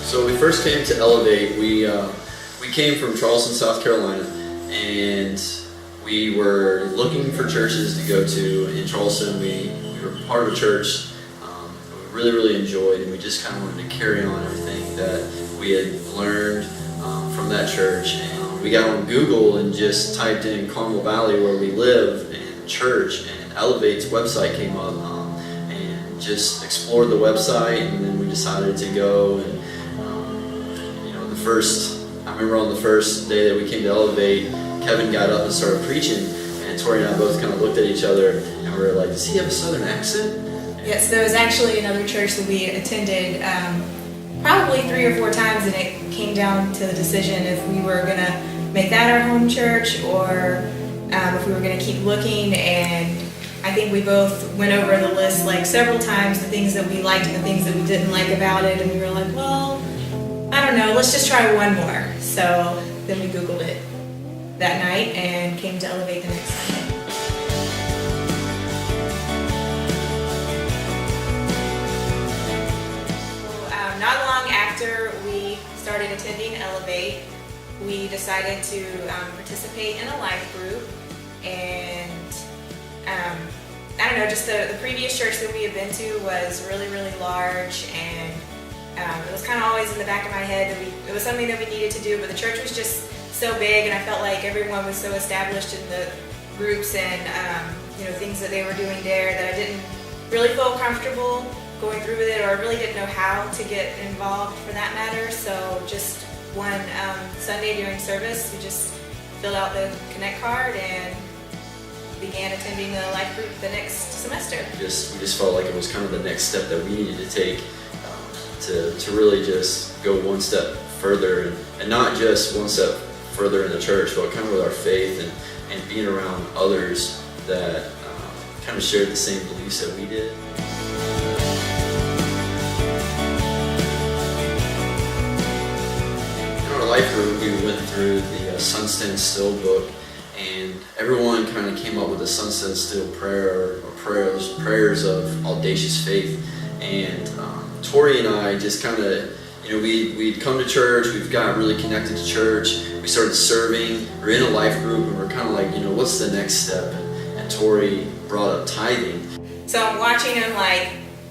So we first came to Elevate. We came from Charleston, South Carolina, and we were looking for churches to go to in Charleston. We were part of a church we really enjoyed, and we just kind of wanted to carry on everything that we had learned from that church. And we got on Google and just typed in Carmel Valley, where we live, and church, and Elevate's website came up, and just explored the website, and then we decided to go. And I remember on the first day that we came to Elevate, Kevin got up and started preaching, and Tori and I both kind of looked at each other, and we were like, does he have a southern accent? Yes, there was actually another church that we attended probably 3 or 4 times, and it came down to the decision if we were going to make that our home church, or if we were going to keep looking. And I think we both went over the list like several times, the things that we liked and the things that we didn't like about it, and we were like, well, I don't know, let's just try one more. So then we Googled it that night and came to Elevate the next Sunday. Not long after we started attending Elevate, we decided to participate in a life group. And I don't know, just the previous church that we had been to was really large, and it was kind of always in the back of my head that it was something that we needed to do, but the church was just so big, and I felt like everyone was so established in the groups and things that they were doing there, that I didn't really feel comfortable going through with it, or I really didn't know how to get involved for that matter. So just one Sunday during service, we just filled out the Connect card and began attending the life group the next semester. We just felt like it was kind of the next step that we needed to take to really just go one step further, and not just one step further in the church, but kind of with our faith and being around others that kind of shared the same beliefs that we did. In our life group, we went through the Sun Stand Still book, and everyone kind of came up with a Sun Stand Still prayer, or prayers of audacious faith. And Tori and I just kind of, we'd come to church, we've gotten really connected to church, we started serving, we're in a life group, and we're kind of like, what's the next step? And Tori brought up tithing. So I'm watching him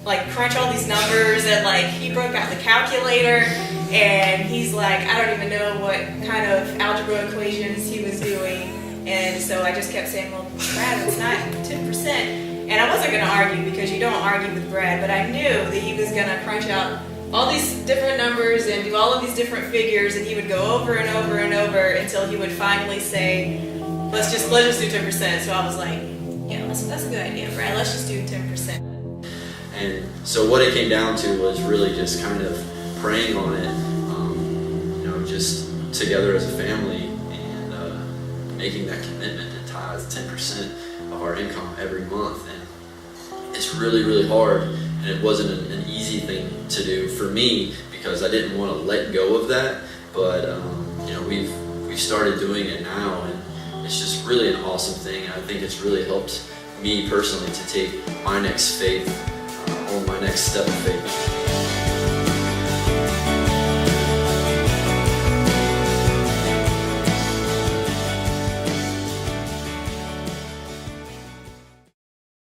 like crunch all these numbers, and he broke out the calculator, and he's like, I don't even know what kind of algebra equations he was doing. And so I just kept saying, well, Brad, it's not 10%. And I wasn't going to argue, because you don't argue with Brad, but I knew that he was going to crunch out all these different numbers and do all of these different figures, and he would go over and over and over until he would finally say, let's just do 10%. So I was like, yeah, that's a good idea, Brad. Let's just do 10%. And so what it came down to was really just kind of praying on it, just together as a family, and making that commitment to tithe 10% of our income every month. And it's really hard, and it wasn't an easy thing to do for me, because I didn't want to let go of that. But we've started doing it now, and it's just really an awesome thing. I think it's really helped me personally to take my next faith, or my next step of faith.